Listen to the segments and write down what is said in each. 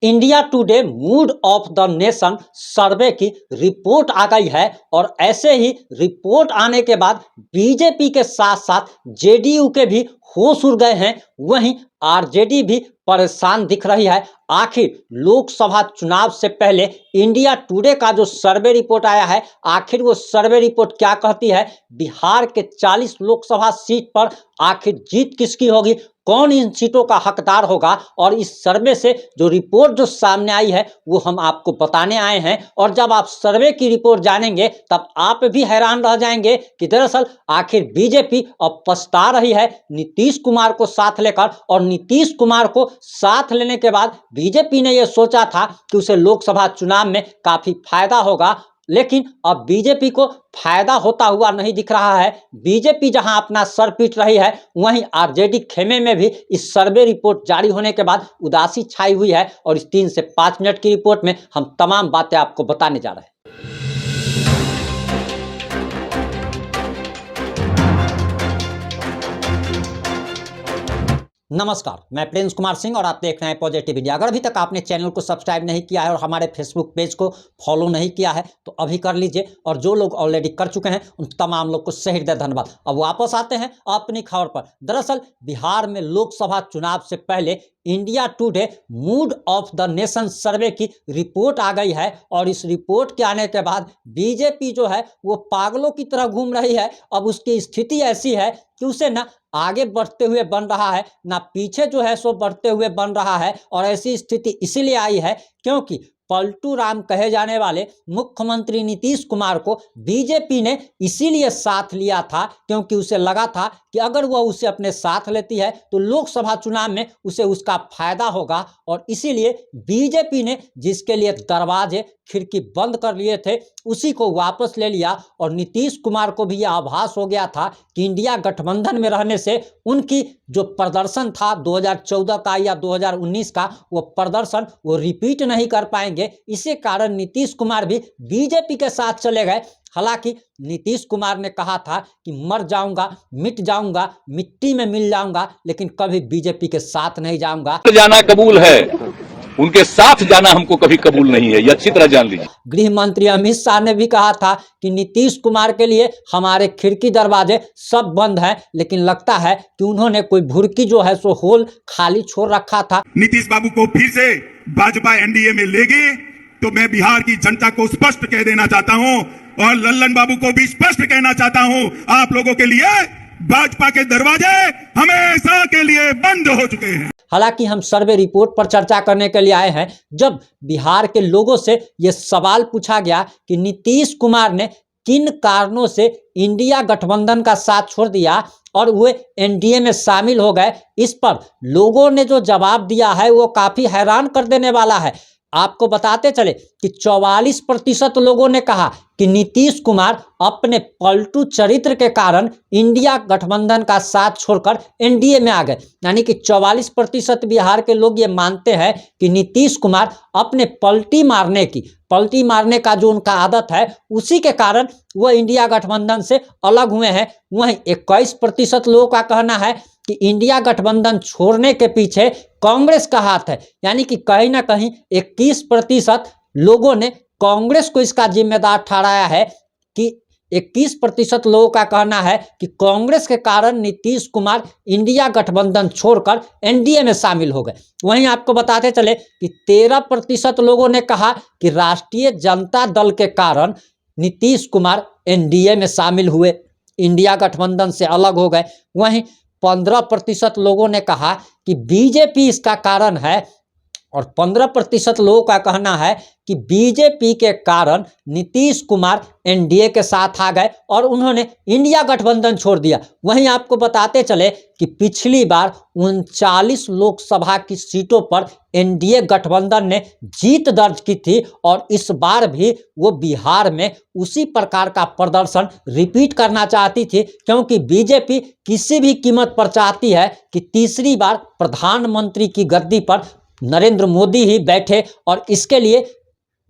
India today mood off the nation सर्वे की report आ गई है और ऐसे ही रिपोर्ट आने के बाद बीजेपी के साथ साथ जेडीयू के भी होश उड़ गए हैं। वहीं आरजेडी भी परेशान दिख रही है। आखिर लोकसभा चुनाव से पहले इंडिया टुडे का जो सर्वे रिपोर्ट आया है, आखिर वो सर्वे रिपोर्ट क्या कहती है? बिहार के 40 लोकसभा सीट पर आखिर जीत किसकी होगी, कौन इन सीटों का हकदार होगा? और इस सर्वे से जो रिपोर्ट जो सामने आई है वो हम आपको बताने आए हैं। और जब आप सर्वे की रिपोर्ट जानेंगे तब आप भी हैरान रह जाएंगे कि दरअसल आखिर बीजेपी अब पछता रही है नीतीश कुमार को साथ लेकर। और नीतीश कुमार को साथ लेने के बाद बीजेपी ने यह सोचा था कि उसे लोकसभा चुनाव में काफी फायदा होगा, लेकिन अब बीजेपी को फायदा होता हुआ नहीं दिख रहा है। बीजेपी जहां अपना सर पीट रही है, वहीं आरजेडी खेमे में भी इस सर्वे रिपोर्ट जारी होने के बाद उदासी छाई हुई है। और इस 3 से 5 मिनट की रिपोर्ट में हम तमाम बातें आपको बताने जा रहे हैं। नमस्कार, मैं प्रिंस कुमार सिंह और आप देख रहे हैं पॉजिटिव इंडिया। अगर अभी तक आपने चैनल को सब्सक्राइब नहीं किया है और हमारे फेसबुक पेज को फॉलो नहीं किया है तो अभी कर लीजिए। और जो लोग ऑलरेडी कर चुके हैं उन तमाम लोग को सहृदय धन्यवाद। अब वापस आते हैं अपनी खबर पर। दरअसल बिहार में लोकसभा चुनाव से पहले India today mood off the nation सर्वे की रिपोर्ट आ गई है। और इस रिपोर्ट के आने के बाद बीजेपी जो है वो पागलों की तरह घूम रही है। अब उसकी स्थिति ऐसी है कि उसे ना आगे बढ़ते हुए बन रहा है, ना पीछे जो है सो बढ़ते हुए बन रहा है। और ऐसी स्थिति इसीलिए आई है क्योंकि पलटू राम कहे जाने वाले मुख्यमंत्री नीतीश कुमार को बीजेपी ने इसीलिए साथ लिया था क्योंकि उसे लगा था कि अगर वह उसे अपने साथ लेती है तो लोकसभा चुनाव में उसे उसका फायदा होगा। और इसीलिए बीजेपी ने जिसके लिए दरवाजे खिड़की बंद कर लिए थे उसी को वापस ले लिया। और नीतीश कुमार को भी यह आभास हो गया था कि इंडिया गठबंधन में रहने से उनकी जो प्रदर्शन था 2014 का या 2019 का, वो प्रदर्शन वो रिपीट नहीं कर पाएंगे। इसी कारण नीतीश कुमार भी बीजेपी के साथ चले गए। हालांकि नीतीश कुमार ने कहा था कि मर जाऊंगा, मिट जाऊंगा, मिट्टी में मिल जाऊंगा, लेकिन कभी बीजेपी के साथ नहीं जाऊंगा। जाना कबूल है, उनके साथ जाना हमको कभी कबूल नहीं है, ये अच्छी तरह जान लीजिए। गृह मंत्री अमित शाह ने भी कहा था कि नीतीश कुमार के लिए हमारे खिड़की दरवाजे सब बंद हैं, लेकिन लगता है कि उन्होंने कोई भुरकी जो है सो होल खाली छोड़ रखा था। नीतीश बाबू को फिर से भाजपा एनडीए में लेगी तो मैं बिहार की जनता को स्पष्ट कह देना चाहता हूं और लल्लन बाबू को भी स्पष्ट कहना चाहता हूं, आप लोगों के लिए भाजपा के दरवाजे हमेशा के लिए बंद हो चुके हैं। हालांकि हम सर्वे रिपोर्ट पर चर्चा करने के लिए आए हैं। जब बिहार के लोगों से यह सवाल पूछा गया कि नीतीश कुमार ने किन कारणों से इंडिया गठबंधन का साथ छोड़ दिया और वे एनडीए में शामिल हो गए, इस पर लोगों ने जो जवाब दिया है वो काफी हैरान कर देने वाला है। आपको बताते चले कि 44% लोगों ने कहा कि नीतीश कुमार अपने पलटू चरित्र के कारण इंडिया गठबंधन का साथ छोड़कर एनडीए में आ गए। यानी कि 44% बिहार के लोग ये मानते हैं कि नीतीश कुमार अपने पलटी मारने का जो उनका आदत है उसी के कारण वह इंडिया गठबंधन से अलग हुए हैं। वहीं 21% लोगों का कहना है कि इंडिया गठबंधन छोड़ने के पीछे कांग्रेस का हाथ है। यानी कि कहीं ना कहीं 21% लोगों ने कांग्रेस को इसका जिम्मेदार ठहराया है कि 21% लोगों का कहना है कि कांग्रेस के कारण नीतीश कुमार इंडिया गठबंधन छोड़कर एनडीए में शामिल हो गए। वहीं आपको बताते चले कि 13% लोगों ने कहा कि राष्ट्रीय जनता दल के कारण नीतीश कुमार एनडीए में शामिल हुए, इंडिया गठबंधन से अलग हो गए। वहीं 15% लोगों ने कहा कि बीजेपी इसका कारण है और 15% लोगों का कहना है कि बीजेपी के कारण नीतीश कुमार एनडीए के साथ आ गए और उन्होंने इंडिया गठबंधन छोड़ दिया। वहीं आपको बताते चले कि पिछली बार 39 लोकसभा की सीटों पर एनडीए गठबंधन ने जीत दर्ज की थी और इस बार भी वो बिहार में उसी प्रकार का प्रदर्शन रिपीट करना चाहती थी, क्योंकि बीजेपी किसी भी कीमत पर चाहती है कि तीसरी बार प्रधानमंत्री की गद्दी पर नरेंद्र मोदी ही बैठे। और इसके लिए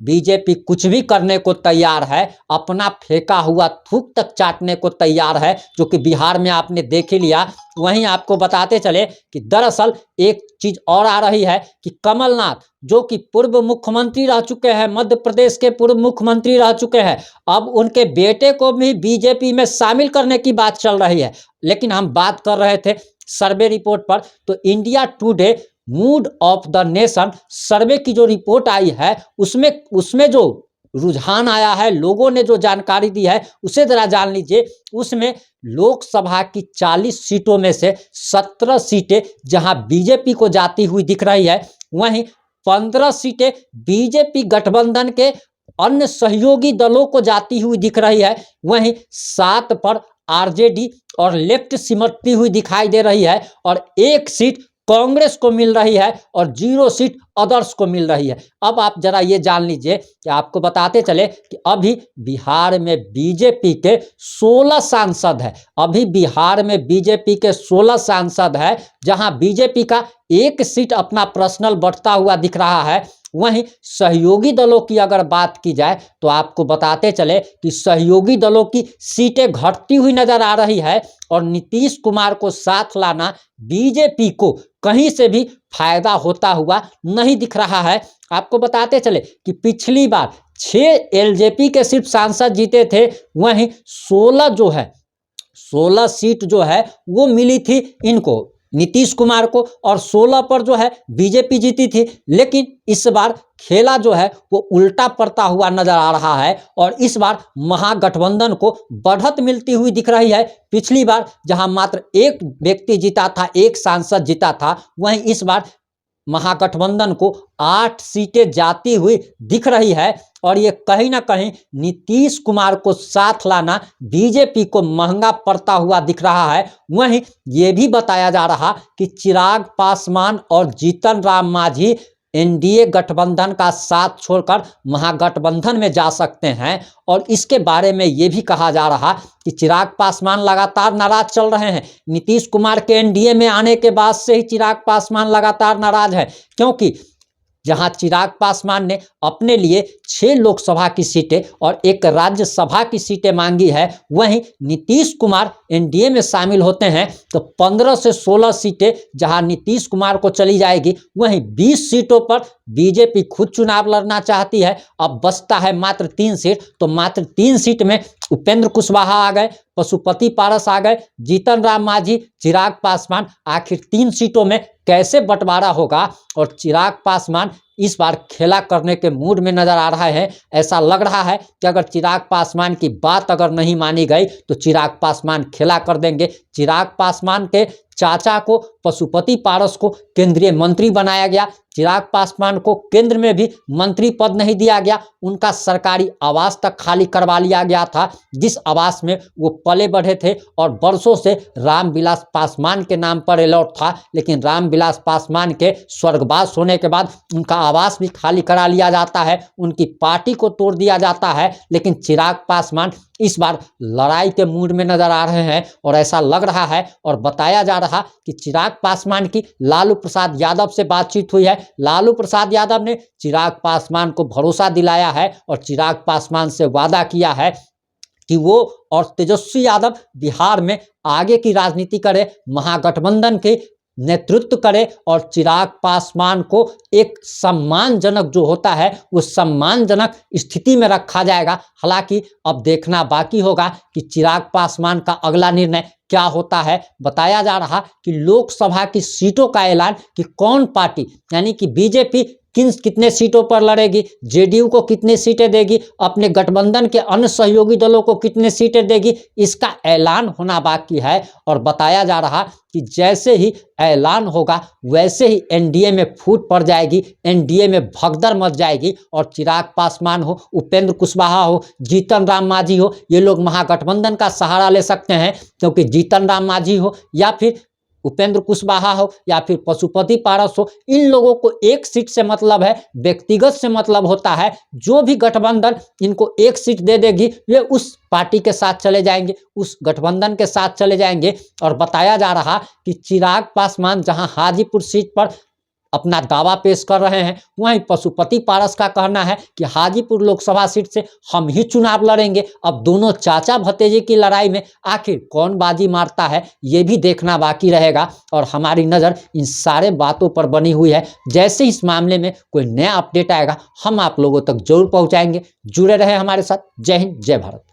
बीजेपी कुछ भी करने को तैयार है, अपना फेंका हुआ थूक तक चाटने को तैयार है, जो कि बिहार में आपने देख ही लिया। वहीं आपको बताते चले कि दरअसल एक चीज और आ रही है कि कमलनाथ, जो कि पूर्व मुख्यमंत्री रह चुके हैं, मध्य प्रदेश के पूर्व मुख्यमंत्री रह चुके हैं, अब उनके बेटे को भी बीजेपी में शामिल करने की बात चल रही है। लेकिन हम बात कर रहे थे सर्वे रिपोर्ट पर, तो India today mood off the nation सर्वे की जो रिपोर्ट आई है, उसमें जो रुझान आया है, लोगों ने जो जानकारी दी है, उसे जरा जान लीजिए। उसमें लोकसभा की 40 सीटों में से 17 सीटें जहां बीजेपी को जाती हुई दिख रही है, वहीं 15 सीटें बीजेपी गठबंधन के अन्य सहयोगी दलों को जाती हुई दिख रही है, वहीं 7 पर आरजेडी और लेफ्ट सिमटती हुई दिखाई दे रही है, और 1 सीट कांग्रेस को मिल रही है और 0 सीट अदर्स को मिल रही है। अब आप जरा ये जान लीजिए कि आपको बताते चले कि अभी बिहार में बीजेपी के 16 सांसद है, अभी बिहार में बीजेपी के 16 सांसद है, जहां बीजेपी का 1 सीट अपना पर्सनल बढ़ता हुआ दिख रहा है। वहीं सहयोगी दलों की अगर बात की जाए तो आपको बताते चले कि सहयोगी दलों की सीटें घटती हुई नजर आ रही है, और नीतीश कुमार को साथ लाना बीजेपी को कहीं से भी फायदा होता हुआ नहीं दिख रहा है। आपको बताते चले कि पिछली बार 6 एलजेपी के सिर्फ सांसद जीते थे, वहीं 16 सीट जो है वो मिली थी इनको, नीतीश कुमार को, और 16 पर जो है बीजेपी जीती थी। लेकिन इस बार खेला जो है वो उल्टा पड़ता हुआ नजर आ रहा है, और इस बार महागठबंधन को बढ़त मिलती हुई दिख रही है। पिछली बार जहां मात्र 1 व्यक्ति जीता था, 1 सांसद जीता था, वहीं इस बार महागठबंधन को 8 सीटें जाती हुई दिख रही है, और ये कहीं ना कहीं नीतीश कुमार को साथ लाना बीजेपी को महंगा पड़ता हुआ दिख रहा है। वहीं ये भी बताया जा रहा कि चिराग पासवान और जीतन राम मांझी एनडीए गठबंधन का साथ छोड़कर महागठबंधन में जा सकते हैं, और इसके बारे में ये भी कहा जा रहा कि चिराग पासवान लगातार नाराज चल रहे हैं। नीतीश कुमार के एनडीए में आने के बाद से ही चिराग पासवान लगातार नाराज है, क्योंकि जहां चिराग पासवान ने अपने लिए 6 लोकसभा की सीटें और 1 राज्यसभा की सीटें मांगी है, वहीं नीतीश कुमार एनडीए में शामिल होते हैं तो 15 से 16 सीटें जहां नीतीश कुमार को चली जाएगी, वहीं 20 सीटों पर बीजेपी खुद चुनाव लड़ना चाहती है। अब बचता है मात्र 3 सीट, तो मात्र 3 सीट में उपेंद्र कुशवाहा आ गए, पशुपति पारस आ गए, जीतन राम मांझी, चिराग पासवान, आखिर 3 सीटों में कैसे बंटवारा होगा। और चिराग पासवान इस बार खेला करने के मूड में नजर आ रहा है। ऐसा लग रहा है कि अगर चिराग पासवान की बात अगर नहीं मानी गई तो चिराग पासवान खेला कर देंगे। चिराग पासवान के चाचा को, पशुपति पारस को केंद्रीय मंत्री बनाया गया, चिराग पासवान को केंद्र में भी मंत्री पद नहीं दिया गया, उनका सरकारी आवास तक खाली करवा लिया गया था, जिस आवास में वो पले बढ़े थे, और वर्षों से रामविलास पासवान के नाम पर अलॉट था। लेकिन रामविलास पासवान के स्वर्गवास होने के बाद उनका आवास भी खाली करा लिया जाता है, उनकी पार्टी को तोड़ दिया जाता है। लेकिन चिराग पासवान इस बार लड़ाई के मूड में नजर आ रहे हैं, और ऐसा लग रहा है और बताया जा रहा कि चिराग पासवान की लालू प्रसाद यादव से बातचीत हुई है। लालू प्रसाद यादव ने चिराग पासवान को भरोसा दिलाया है और चिराग पासवान से वादा किया है कि वो और तेजस्वी यादव बिहार में आगे की राजनीति करे, महागठबंधन के नेतृत्व करे, और चिराग पासवान को एक सम्मानजनक जो होता है वो सम्मानजनक स्थिति में रखा जाएगा। हालांकि अब देखना बाकी होगा कि चिराग पासवान का अगला निर्णय क्या होता है। बताया जा रहा कि लोकसभा की सीटों का ऐलान कि कौन पार्टी यानी कि बीजेपी कितने सीटों पर लड़ेगी, जेडीयू को कितनी सीटें देगी, अपने गठबंधन के अन्य सहयोगी दलों को कितनी सीटें देगी, इसका ऐलान होना बाकी है। और बताया जा रहा कि जैसे ही ऐलान होगा वैसे ही एनडीए में फूट पड़ जाएगी, एनडीए में भगदड़ मच जाएगी, और चिराग पासवान हो, उपेंद्र कुशवाहा हो, जीतन राम मांझी हो, ये लोग महागठबंधन का सहारा ले सकते हैं, क्योंकि जीतन राम मांझी हो या फिर उपेंद्र कुशवाहा हो या फिर पशुपति पारस हो, इन लोगों को 1 सीट से मतलब है, व्यक्तिगत से मतलब होता है। जो भी गठबंधन इनको 1 सीट दे देगी ये उस पार्टी के साथ चले जाएंगे, उस गठबंधन के साथ चले जाएंगे। और बताया जा रहा कि चिराग पासवान जहां हाजीपुर सीट पर अपना दावा पेश कर रहे हैं। वहीं पशुपति पारस का कहना है कि हाजीपुर लोकसभा सीट से हम ही चुनाव लड़ेंगे। अब दोनों चाचा भतीजे की लड़ाई में आखिर कौन बाजी मारता है, ये भी देखना बाकी रहेगा और हमारी नज़र इन सारे बातों पर बनी हुई है। जैसे इस मामले में कोई नया अपडेट आएगा हम आप लोगों तक जरूर पहुंचाएंगे। जुड़े रहे हमारे साथ। जय हिंद, जय भारत।